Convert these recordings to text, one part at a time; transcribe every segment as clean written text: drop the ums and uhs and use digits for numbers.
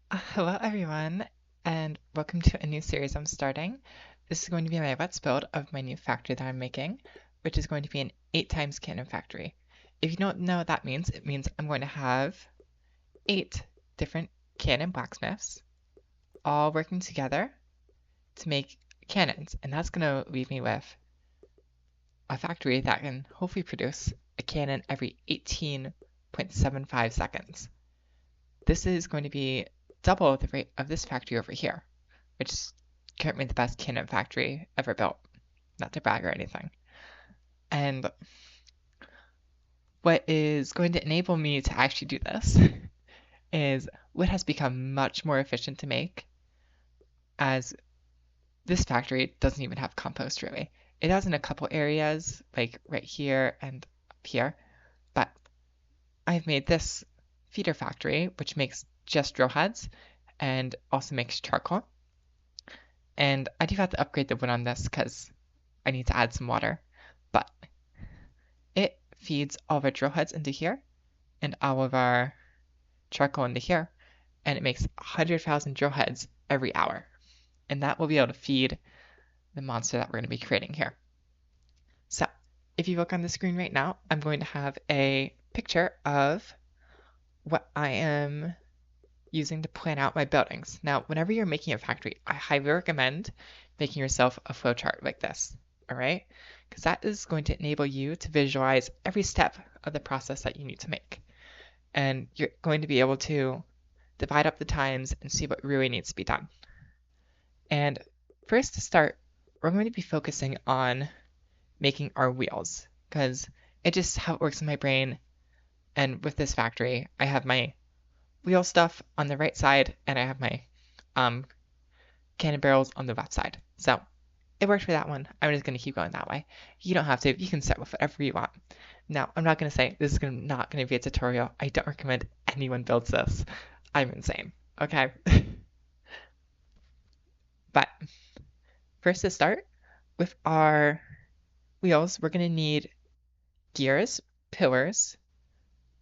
Hello, everyone, and welcome to a new series I'm starting. This is going to be my Let's Build of my new factory that I'm making, which is going to be an 8 times cannon factory. If you don't know what that means, it means I'm going to have 8 different cannon blacksmiths all working together to make cannons, and that's going to leave me with a factory that can hopefully produce a cannon every 18.75 seconds. This is going to be double the rate of this factory over here, which is currently the best cannon factory ever built. Not to brag or anything. And what is going to enable me to actually do this is wood has become much more efficient to make, as this factory doesn't even have compost really. It has in a couple areas, like right here and up here, but I've made this feeder factory, which makes just drill heads and also makes charcoal. And I do have to upgrade the wood on this because I need to add some water. But it feeds all of our drill heads into here and all of our charcoal into here. And it makes 100,000 drill heads every hour. And that will be able to feed the monster that we're going to be creating here. So if you look on the screen right now, I'm going to have a picture of what I am using to plan out my buildings. Now, whenever you're making a factory, I highly recommend making yourself a flowchart like this, all right? Because that is going to enable you to visualize every step of the process that you need to make. And you're going to be able to divide up the times and see what really needs to be done. And first to start, we're going to be focusing on making our wheels, because it's just how it works in my brain. And with this factory, I have my wheel stuff on the right side, and I have my cannon barrels on the left side. So it worked for that one. I'm just going to keep going that way. You don't have to. You can start with whatever you want. Now, I'm not going to say this is not going to be a tutorial. I don't recommend anyone builds this. I'm insane. Okay? But first to start with our wheels, we're going to need gears, pillars,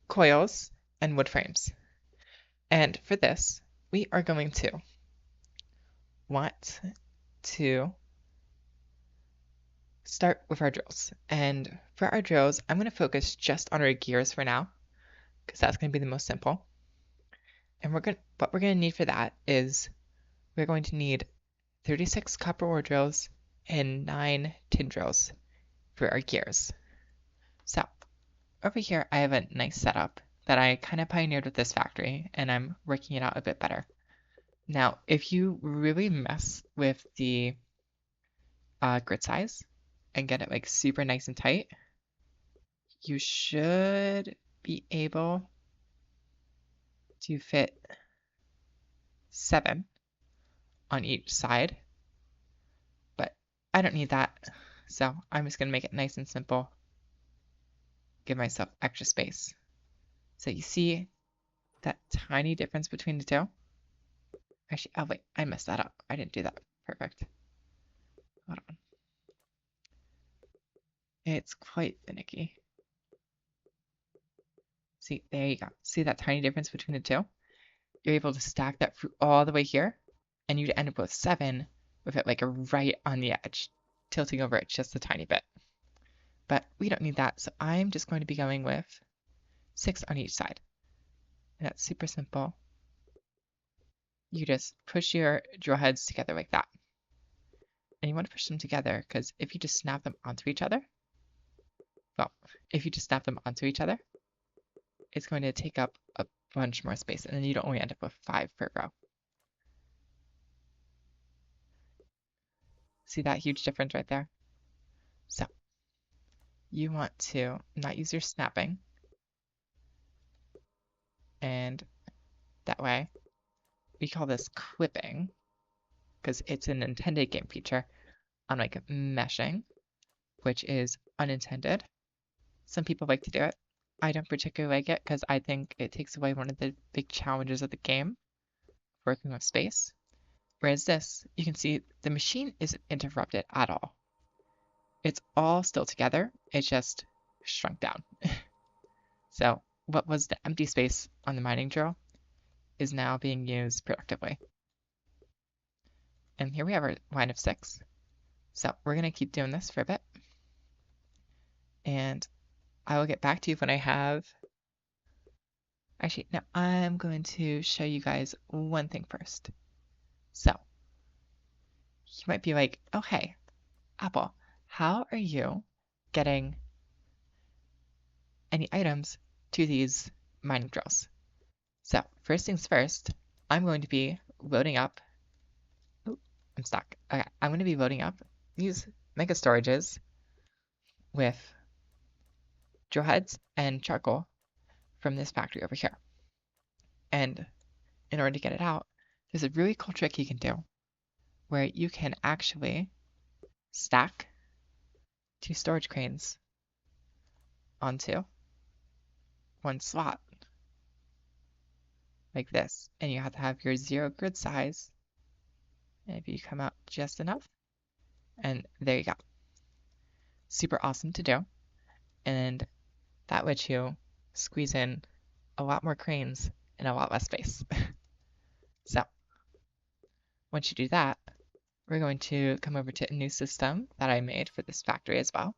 coils, and wood frames. And for this, we are going to want to start with our drills. And for our drills, I'm going to focus just on our gears for now, because that's going to be the most simple. And what we're going to need for that is we're going to need 36 copper ore drills and 9 tin drills for our gears. So over here, I have a nice setup that I kind of pioneered with this factory, and I'm working it out a bit better. Now, if you really mess with the grid size and get it like super nice and tight, you should be able to fit 7 on each side, but I don't need that, so I'm just going to make it nice and simple, give myself extra space. So you see that tiny difference between the two? Actually, oh wait, I messed that up. I didn't do that. Perfect. Hold on. It's quite finicky. See, there you go. See that tiny difference between the two? You're able to stack that fruit all the way here, and you'd end up with 7 with it like right on the edge, tilting over it just a tiny bit. But we don't need that, so I'm just going to be going with 6 on each side. And that's super simple. You just push your drill heads together like that. And you want to push them together because if you just snap them onto each other, it's going to take up a bunch more space, and then you'd only end up with 5 per row. See that huge difference right there? So you want to not use your snapping, and that way we call this clipping because it's an intended game feature, unlike meshing, which is unintended. Some people like to do it. I don't particularly like it because I think it takes away one of the big challenges of the game, working with space. Whereas this, you can see the machine isn't interrupted at all. It's all still together, it's just shrunk down. So what was the empty space on the mining drill is now being used productively. And here we have our line of 6. So we're going to keep doing this for a bit. And I will get back to you when I have... Actually, no, I'm going to show you guys one thing first. So, you might be like, oh, hey, Apple, how are you getting any items to these mining drills? So, first things first, I'm going to be loading up... Ooh, I'm stuck. Okay, I'm going to be loading up these mega storages with drill heads and charcoal from this factory over here. And in order to get it out, there's a really cool trick you can do where you can actually stack 2 storage cranes onto one slot like this. And you have to have your 0 grid size. And if you come out just enough, and there you go. Super awesome to do. And that lets you squeeze in a lot more cranes in a lot less space. So once you do that, we're going to come over to a new system that I made for this factory as well.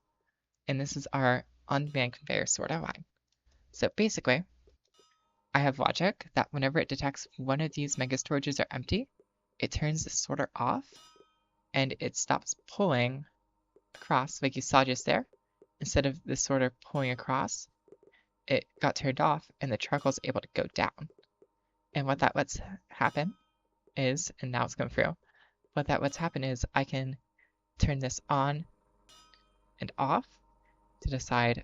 And this is our on-demand conveyor sorter line. So basically, I have logic that whenever it detects one of these mega storages are empty, it turns the sorter off and it stops pulling across like you saw just there. Instead of the sorter pulling across, it got turned off and the charcoal is able to go down. And what that lets happen is, and now it's going through, what that lets happen is I can turn this on and off to decide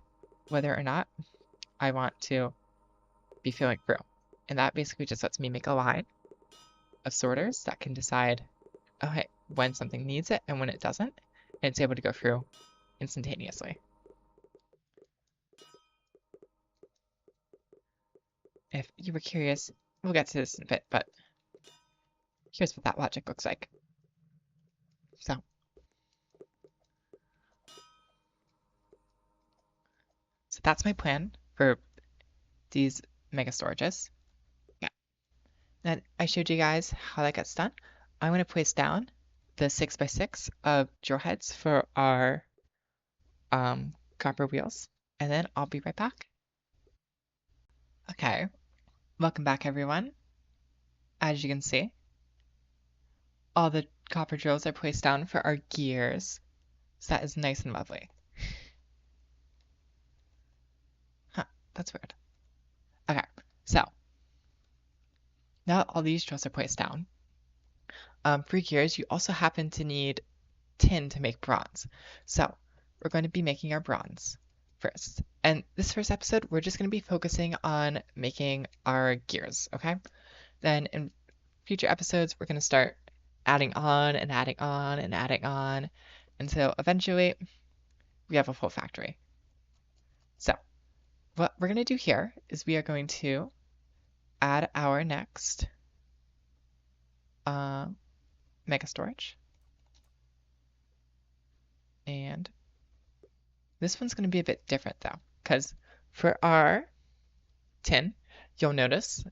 whether or not I want to be filling through. And that basically just lets me make a line of sorters that can decide, okay, when something needs it and when it doesn't, and it's able to go through instantaneously. If you were curious, we'll get to this in a bit, but here's what that logic looks like. So that's my plan for these mega storages. Yeah. And I showed you guys how that gets done. I'm going to place down the 6x6 of drill heads for our copper wheels, and then I'll be right back. Okay, welcome back everyone. As you can see, all the copper drills are placed down for our gears, so that is nice and lovely. Huh, that's weird. Okay, so now all these drills are placed down. For gears, you also happen to need tin to make bronze. So we're going to be making our bronze first. And this first episode, we're just going to be focusing on making our gears, okay? Then in future episodes, we're going to start adding on and adding on and adding on until eventually we have a full factory. So what we're going to do here is we are going to add our next mega storage. And this one's going to be a bit different though, because for our tin, you'll notice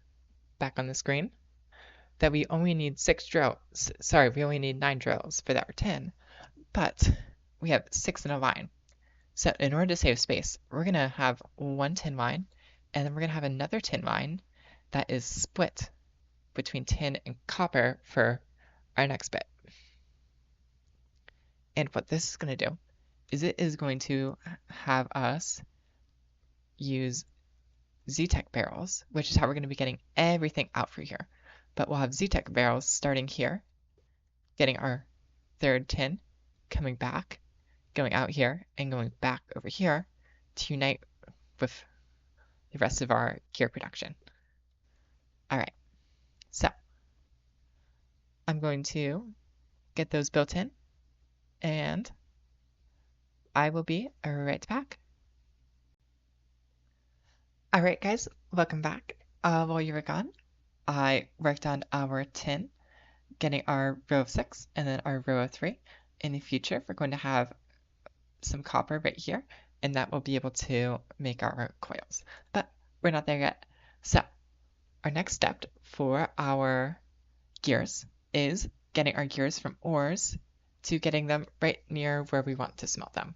back on the screen that we only need 6 drills. Sorry, we only need 9 drills for our tin, but we have 6 in a line. So in order to save space, we're going to have one tin line, and then we're going to have another tin line that is split between tin and copper for our next bit. And what this is going to do is it is going to have us use Z-Tech barrels, which is how we're going to be getting everything out for here. But we'll have Z-Tech barrels starting here, getting our third tin, coming back, going out here, and going back over here to unite with the rest of our gear production. All right, so I'm going to get those built in, and I will be right back. All right, guys, welcome back. While you were gone, I worked on our tin, getting our row of 6 and then our row of 3. In the future, we're going to have some copper right here, and that will be able to make our coils. But we're not there yet. So our next step for our gears is getting our gears from ores to getting them right near where we want to smelt them.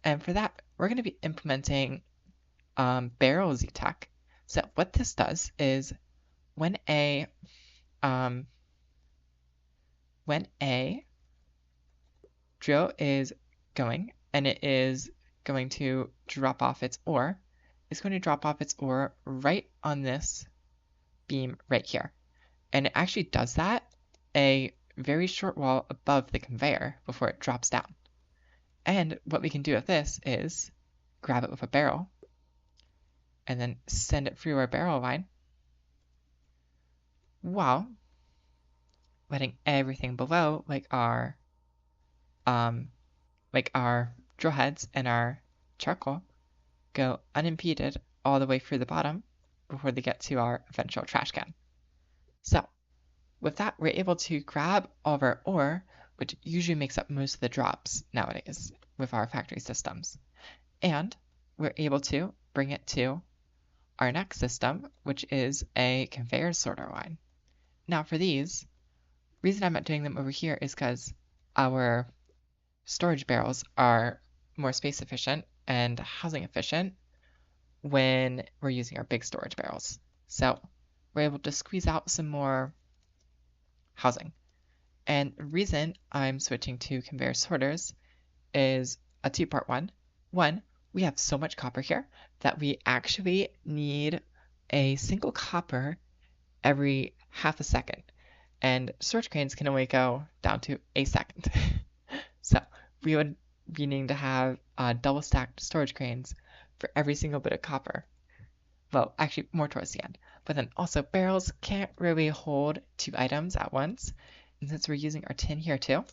And for that, we're going to be implementing barrel Z-Tech. So what this does is when a um, when a drill is going and it is going to drop off its ore, it's going to drop off its ore right on this beam right here. And it actually does that a very short while above the conveyor before it drops down. And what we can do with this is grab it with a barrel and then send it through our barrel line while letting everything below, um, like our drill heads and our charcoal, go unimpeded all the way through the bottom before they get to our eventual trash can. So with that, we're able to grab all of our ore, which usually makes up most of the drops nowadays with our factory systems. And we're able to bring it to our next system, which is a conveyor sorter line. Now for these, reason I'm not doing them over here is because our storage barrels are more space efficient and housing efficient when we're using our big storage barrels. So we're able to squeeze out some more housing. And the reason I'm switching to conveyor sorters is a two-part one. One, we have so much copper here that we actually need a single copper every half a second. And storage cranes can only go down to a second. So we would be needing to have double stacked storage cranes for every single bit of copper. Well, actually more towards the end. But then also barrels can't really hold two items at once. And since we're using our tin here too,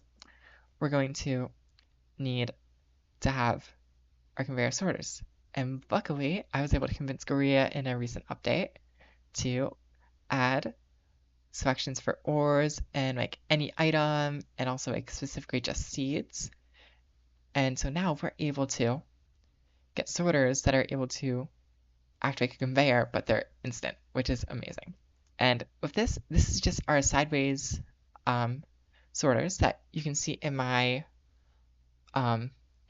we're going to need to have our conveyor sorters. And luckily, I was able to convince Korea in a recent update to add selections for ores and like any item and also like specifically just seeds. And so now we're able to get sorters that are able to act like a conveyor, but they're instant, which is amazing. And with this is just our sideways sorters that you can see in my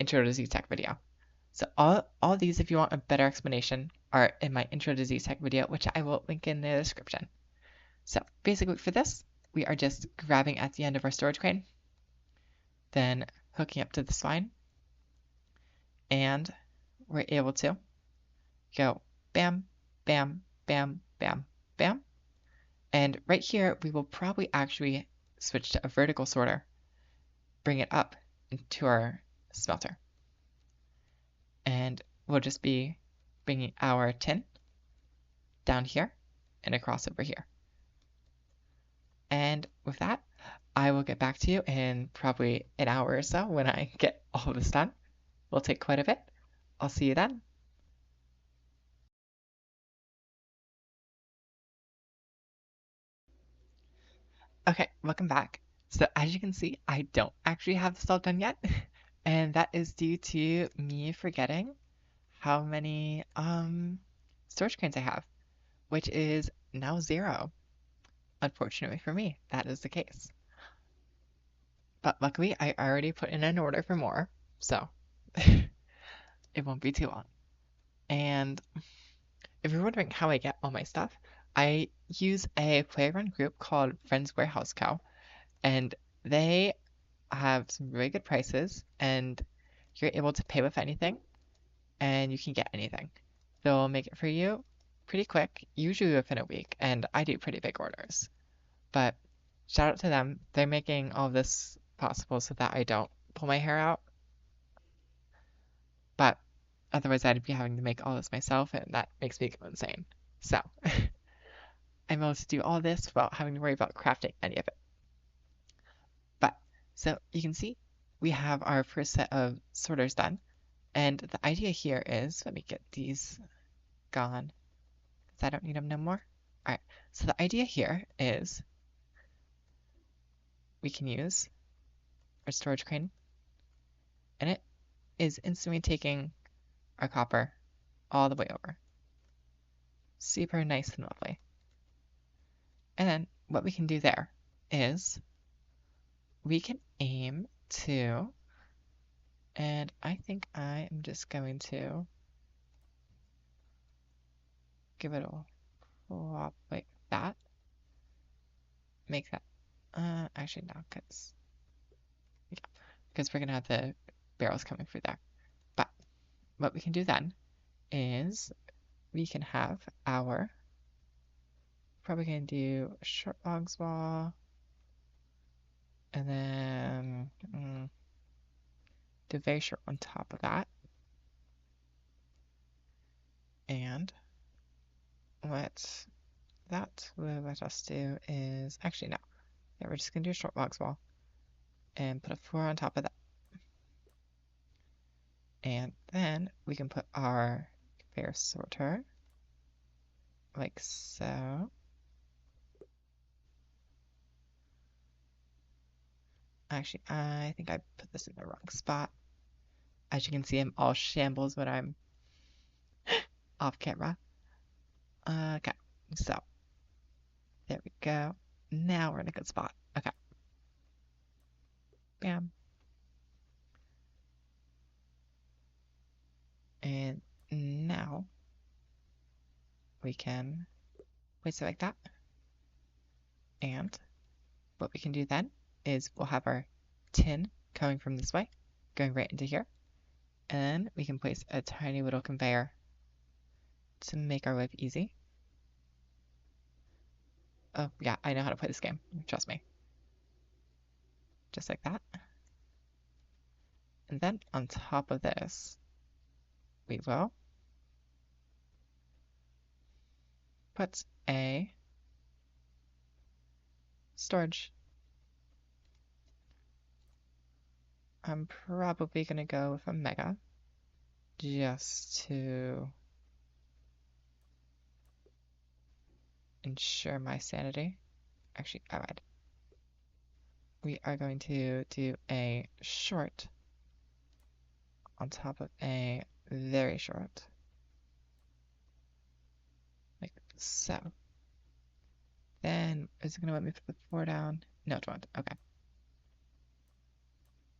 Intro to Z-Tech video. So all these, if you want a better explanation, are in my Intro to Z-Tech video, which I will link in the description. So basically for this, we are just grabbing at the end of our storage crane, then hooking up to this line, and we're able to go bam, bam, bam, bam, bam. And right here, we will probably actually switch to a vertical sorter, bring it up into our smelter. And we'll just be bringing our tin down here and across over here. And with that, I will get back to you in probably an hour or so when I get all of this done. Will take quite a bit. I'll see you then. Okay, welcome back. So as you can see, I don't actually have this all done yet, and that is due to me forgetting how many storage cranes I have, which is now 0. Unfortunately for me, that is the case. But luckily, I already put in an order for more, so it won't be too long. And if you're wondering how I get all my stuff, I use a player-run group called Friends Warehouse Co. And they have some really good prices, and you're able to pay with anything, and you can get anything. They'll make it for you pretty quick, usually within a week, and I do pretty big orders. But shout out to them. They're making all this possible so that I don't pull my hair out. But otherwise, I'd be having to make all this myself, and that makes me go insane. So I'm able to do all this without having to worry about crafting any of it. But so you can see we have our first set of sorters done. And the idea here is, let me get these gone because I don't need them no more. All right, so the idea here is we can use our storage crane, and it is instantly taking our copper all the way over. Super nice and lovely. And then what we can do there is we can aim to, and I think I am just going to give it a flop like that. Make that, actually no, because we're gonna have the barrels coming through there. But what we can do then is we can have our, probably gonna do a short logs wall, and then do very short on top of that. And what that will let us do is, actually no, yeah, we're just gonna do a short logs wall and put a floor on top of that. And then we can put our conveyor sorter like so. Actually, I think I put this in the wrong spot. As you can see, I'm all shambles when I'm off camera. Okay, so there we go. Now we're in a good spot. Okay. Bam. And now we can place it like that. And what we can do then is we'll have our tin coming from this way, going right into here. And we can place a tiny little conveyor to make our life easy. Oh, yeah, I know how to play this game. Trust me. Just like that. And then on top of this, we will put a storage. I'm probably going to go with a mega just to ensure my sanity. Actually, I lied. We are going to do a short on top of a very short. Like so. Then, is it going to let me put the floor down? No, it won't. Okay.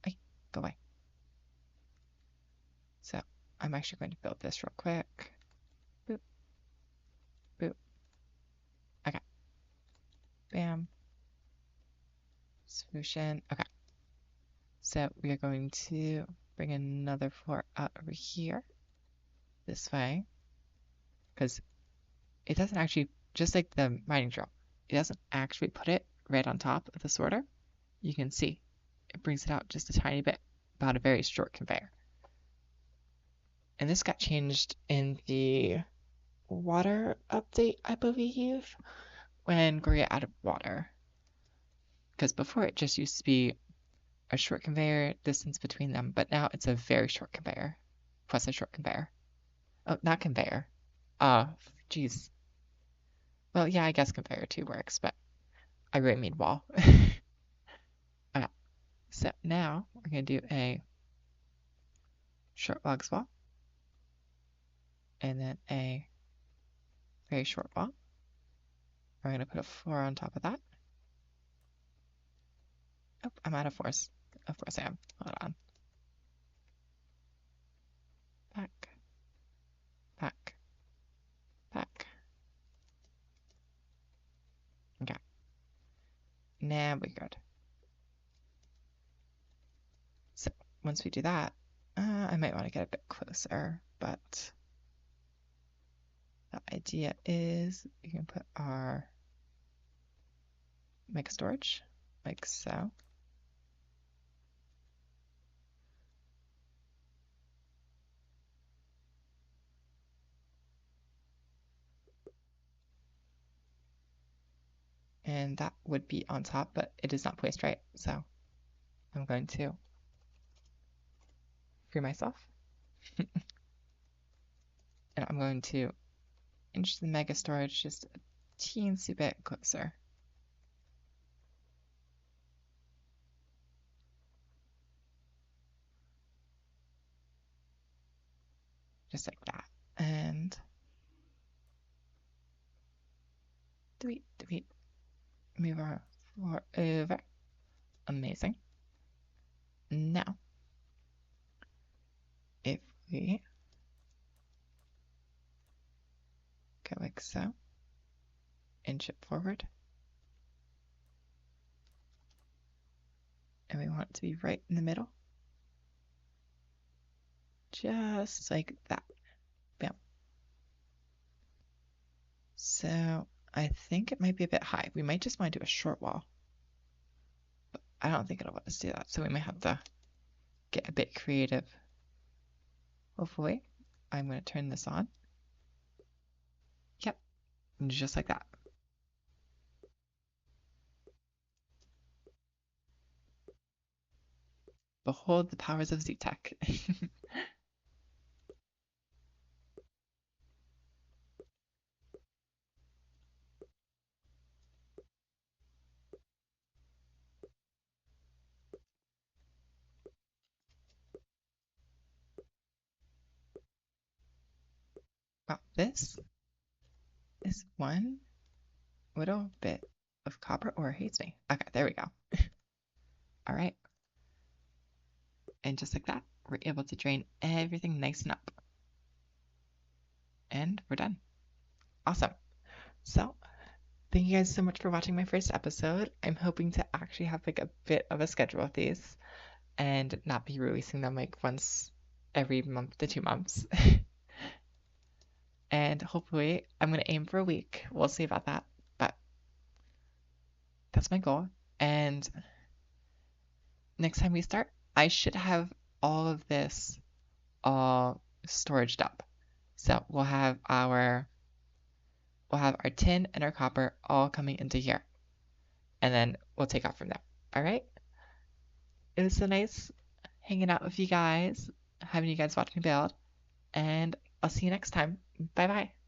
Hey, go away. So, I'm actually going to build this real quick. Boop. Boop. Okay. Bam. Solution. Okay. So, we are going to bring another floor out over here. This way. Because it doesn't actually, just like the mining drill, it doesn't actually put it right on top of the sorter. You can see it brings it out just a tiny bit, about a very short conveyor. And this got changed in the water update, I believe, when Gloria added water. Because before it just used to be a short conveyor distance between them, but now it's a very short conveyor plus a short conveyor. Oh, not conveyor. Geez. Well, yeah, I guess conveyor too works, but I really mean wall. Okay, so now we're going to do a short logs wall and then a very short wall. We're going to put a floor on top of that. Oh, I'm out of force. Of course I am. Hold on. Back. Back. Back. Okay. Now we're good. So once we do that, I might want to get a bit closer, but the idea is we can put our mega storage like so. And that would be on top, but it is not placed right. So I'm going to free myself. And I'm going to inch the mega storage just a teensy bit closer. Just like that. And delete, delete. Move our floor over. Amazing. Now, if we go like so, inch it forward, and we want it to be right in the middle, just like that. Bam. So I think it might be a bit high. We might just want to do a short wall. But I don't think it'll let us do that, so we might have to get a bit creative. Hopefully, I'm going to turn this on. Yep, just like that. Behold the powers of Z-Tech. Wow, this is one little bit of copper ore hates me. Okay, there we go. All right, and just like that, we're able to drain everything nice and up. And we're done. Awesome. So, thank you guys so much for watching my first episode. I'm hoping to actually have like a bit of a schedule with these and not be releasing them like once every month to 2 months. And hopefully, I'm going to aim for a week. We'll see about that. But that's my goal. And next time we start, I should have all of this all storaged up. So we'll have our tin and our copper all coming into here. And then we'll take off from there. All right? It was so nice hanging out with you guys, having you guys watch me build, and I'll see you next time. Bye bye.